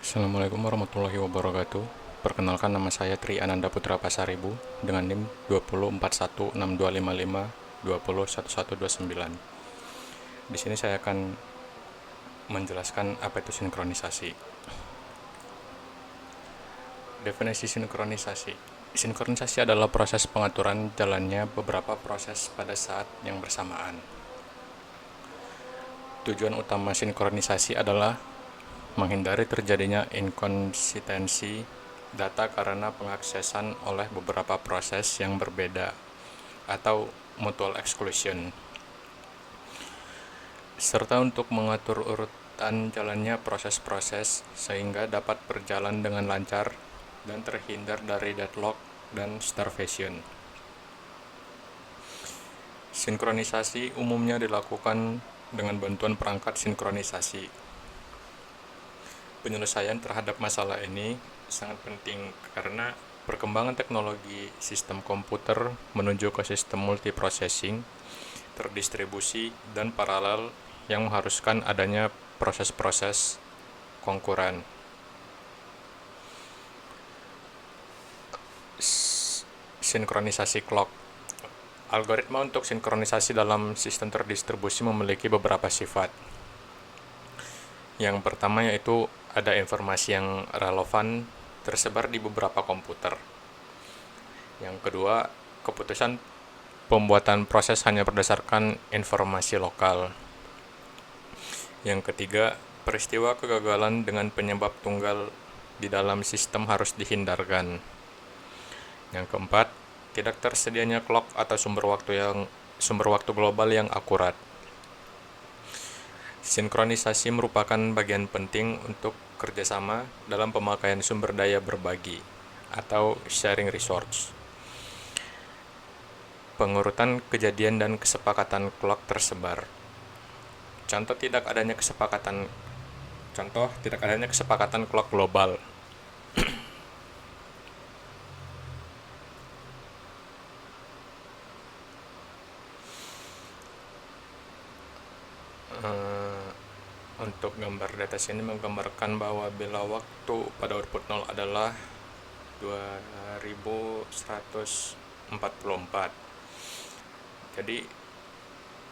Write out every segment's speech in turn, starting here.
Assalamualaikum warahmatullahi wabarakatuh. Perkenalkan, nama saya Tri Ananda Putra Pasaribu dengan NIM 20416255201129. Di sini saya akan menjelaskan apa itu sinkronisasi. Definisi sinkronisasi. Sinkronisasi adalah proses pengaturan jalannya beberapa proses pada saat yang bersamaan. Tujuan utama sinkronisasi adalah menghindari terjadinya inkonsistensi data karena pengaksesan oleh beberapa proses yang berbeda atau mutual exclusion, serta untuk mengatur urutan jalannya proses-proses sehingga dapat berjalan dengan lancar dan terhindar dari deadlock dan starvation. Sinkronisasi umumnya dilakukan dengan bantuan perangkat sinkronisasi. Penyelesaian terhadap masalah ini sangat penting karena perkembangan teknologi sistem komputer menuju ke sistem multiprocessing, terdistribusi, dan paralel yang mengharuskan adanya proses-proses konkuren. Sinkronisasi clock. Algoritma untuk sinkronisasi dalam sistem terdistribusi memiliki beberapa sifat. Yang pertama yaitu ada informasi yang relevan tersebar di beberapa komputer. Yang kedua, keputusan pembuatan proses hanya berdasarkan informasi lokal. Yang ketiga, peristiwa kegagalan dengan penyebab tunggal di dalam sistem harus dihindarkan. Yang keempat, tidak tersedianya clock atau sumber waktu global yang akurat. Sinkronisasi merupakan bagian penting untuk kerjasama dalam pemakaian sumber daya berbagi atau sharing resource. Pengurutan kejadian dan kesepakatan clock tersebar. Contoh tidak adanya kesepakatan clock global. Untuk gambar data sini menggambarkan bahwa bila waktu pada output 0 adalah 2144. Jadi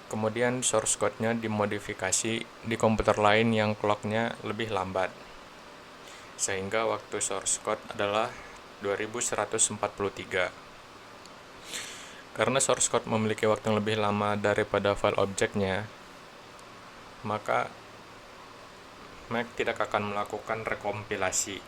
kemudian source code-nya dimodifikasi di komputer lain yang clock-nya lebih lambat, sehingga waktu source code adalah 2143. Karena source code memiliki waktu yang lebih lama daripada file objeknya, maka Mac tidak akan melakukan rekompilasi.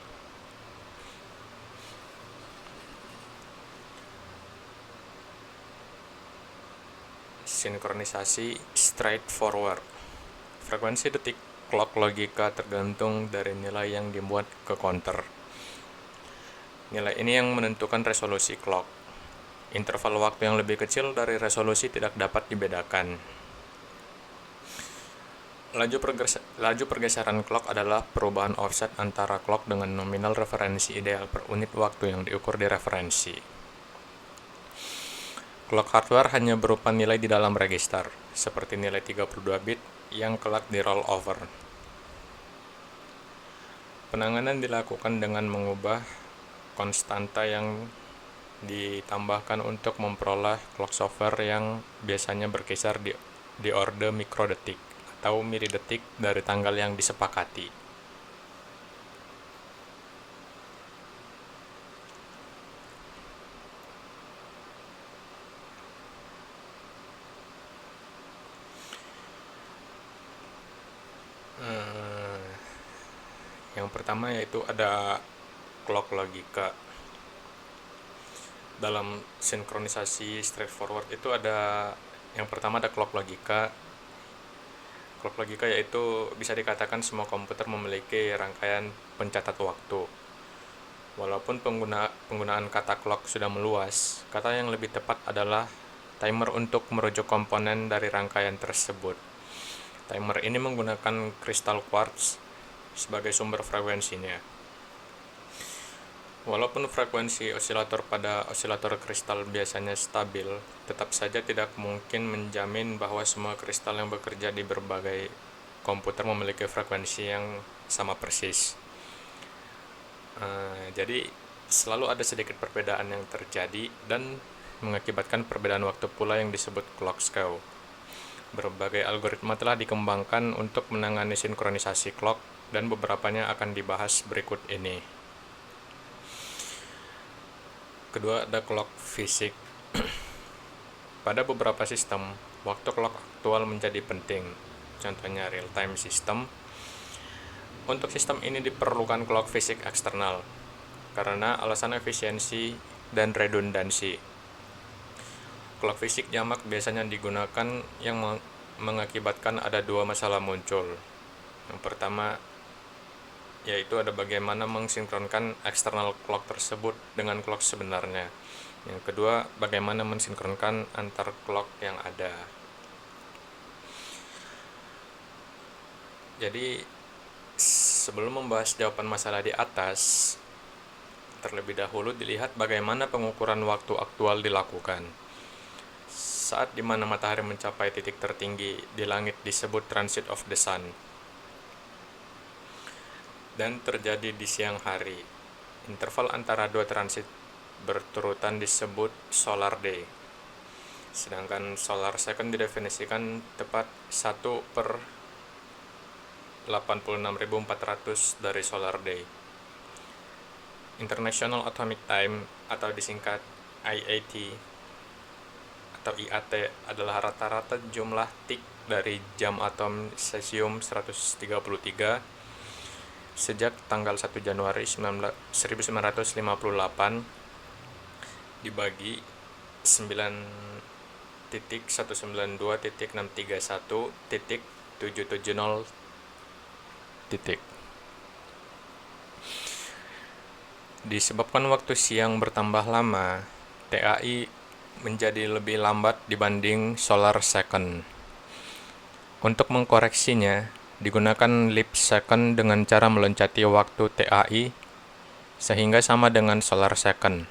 Sinkronisasi straightforward. Frekuensi detik clock logika tergantung dari nilai yang dibuat ke counter. Nilai ini yang menentukan resolusi clock. Interval waktu yang lebih kecil dari resolusi tidak dapat dibedakan. Laju pergeseran clock adalah perubahan offset antara clock dengan nominal referensi ideal per unit waktu yang diukur di referensi. Clock hardware hanya berupa nilai di dalam register, seperti nilai 32 bit yang kelak di rollover. Penanganan dilakukan dengan mengubah konstanta yang ditambahkan untuk memperoleh clock software yang biasanya berkisar di orde mikrodetik atau milidetik dari tanggal yang disepakati. Yang pertama yaitu ada clock logika. Dalam sinkronisasi straightforward itu yang pertama ada clock logika. Clock logika yaitu bisa dikatakan semua komputer memiliki rangkaian pencatat waktu. Walaupun penggunaan kata clock sudah meluas, kata yang lebih tepat adalah timer untuk merujuk komponen dari rangkaian tersebut. Timer ini menggunakan kristal quartz sebagai sumber frekuensinya. Walaupun frekuensi osilator pada osilator kristal biasanya stabil, tetap saja tidak mungkin menjamin bahwa semua kristal yang bekerja di berbagai komputer memiliki frekuensi yang sama persis. Jadi selalu ada sedikit perbedaan yang terjadi dan mengakibatkan perbedaan waktu pula yang disebut clock skew. Berbagai algoritma telah dikembangkan untuk menangani sinkronisasi clock dan beberapanya akan dibahas berikut ini. Kedua, ada clock fisik. Pada beberapa sistem, waktu clock aktual menjadi penting. Contohnya real-time system. Untuk sistem ini diperlukan clock fisik eksternal karena alasan efisiensi dan redundansi. Clock fisik jamak biasanya digunakan yang mengakibatkan ada dua masalah muncul. Yang pertama, yaitu ada bagaimana mensinkronkan eksternal clock tersebut dengan clock sebenarnya. Yang kedua, bagaimana mensinkronkan antar clock yang ada. Jadi, sebelum membahas jawaban masalah di atas, terlebih dahulu dilihat bagaimana pengukuran waktu aktual dilakukan. Saat di mana matahari mencapai titik tertinggi di langit disebut transit of the sun, dan terjadi di siang hari. Interval antara dua transit berturutan disebut solar day. Sedangkan solar second didefinisikan tepat 1 per 86.400 dari solar day. International Atomic Time atau disingkat IAT atau IAT adalah rata-rata jumlah tik dari jam atom cesium 133 sejak tanggal 1 Januari 1958 dibagi 9.192.631.770 titik. Disebabkan waktu siang bertambah lama, TAI menjadi lebih lambat dibanding solar second. Untuk mengkoreksinya, digunakan leap second dengan cara meloncati waktu TAI sehingga sama dengan solar second.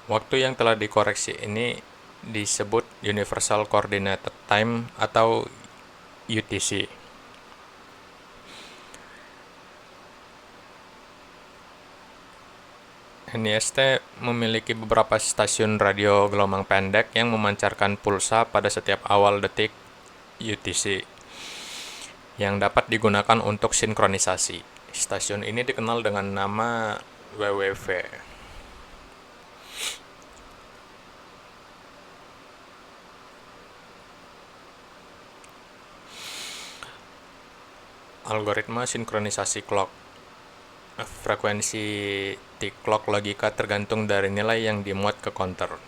Waktu yang telah dikoreksi ini disebut Universal Coordinated Time atau UTC. NIST memiliki beberapa stasiun radio gelombang pendek yang memancarkan pulsa pada setiap awal detik UTC yang dapat digunakan untuk sinkronisasi. Stasiun ini dikenal dengan nama WWV. Algoritma sinkronisasi clock. Frekuensi tick clock logika tergantung dari nilai yang dimuat ke counter.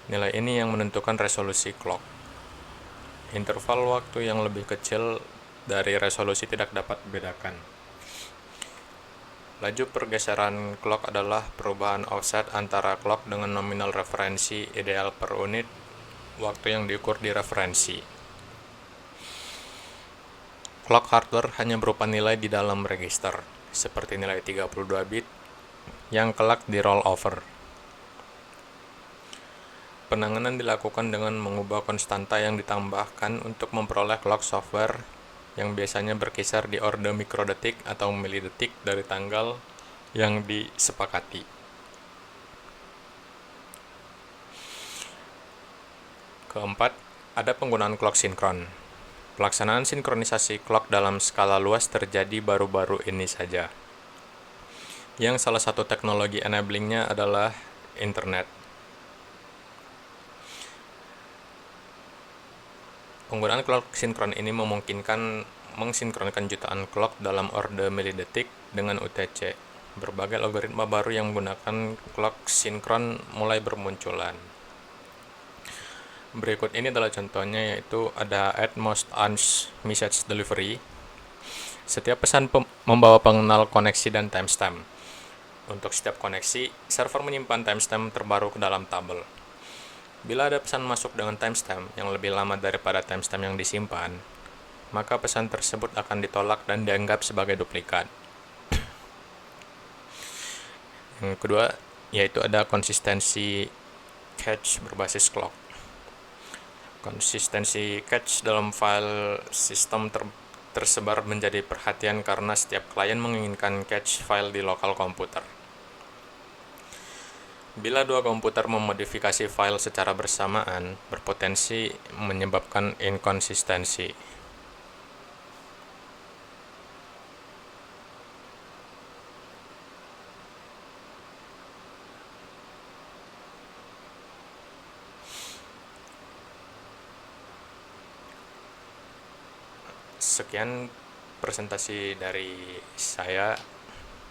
Nilai ini yang menentukan resolusi clock. Interval waktu yang lebih kecil dari resolusi tidak dapat dibedakan. Laju pergeseran clock adalah perubahan offset antara clock dengan nominal referensi ideal per unit waktu yang diukur di referensi. Clock hardware hanya berupa nilai di dalam register, seperti nilai 32 bit yang kelak di roll over. Penanganan dilakukan dengan mengubah konstanta yang ditambahkan untuk memperoleh clock software yang biasanya berkisar di orde mikrodetik atau milidetik dari tanggal yang disepakati. Keempat, ada penggunaan clock sinkron. Pelaksanaan sinkronisasi clock dalam skala luas terjadi baru-baru ini saja. Yang salah satu teknologi enablingnya adalah internet. Penggunaan clock sinkron ini memungkinkan mensinkronkan jutaan clock dalam orde milidetik dengan UTC. Berbagai algoritma baru yang menggunakan clock sinkron mulai bermunculan. Berikut ini adalah contohnya, yaitu ada at most unch message delivery. Setiap pesan membawa pengenal koneksi dan timestamp. Untuk setiap koneksi, server menyimpan timestamp terbaru ke dalam tabel. Bila ada pesan masuk dengan timestamp yang lebih lama daripada timestamp yang disimpan, maka pesan tersebut akan ditolak dan dianggap sebagai duplikat. Yang kedua, yaitu ada konsistensi cache berbasis clock. Konsistensi cache dalam file sistem tersebar menjadi perhatian karena setiap klien menginginkan cache file di lokal komputer. Bila dua komputer memodifikasi file secara bersamaan, berpotensi menyebabkan inkonsistensi. Sekian presentasi dari saya.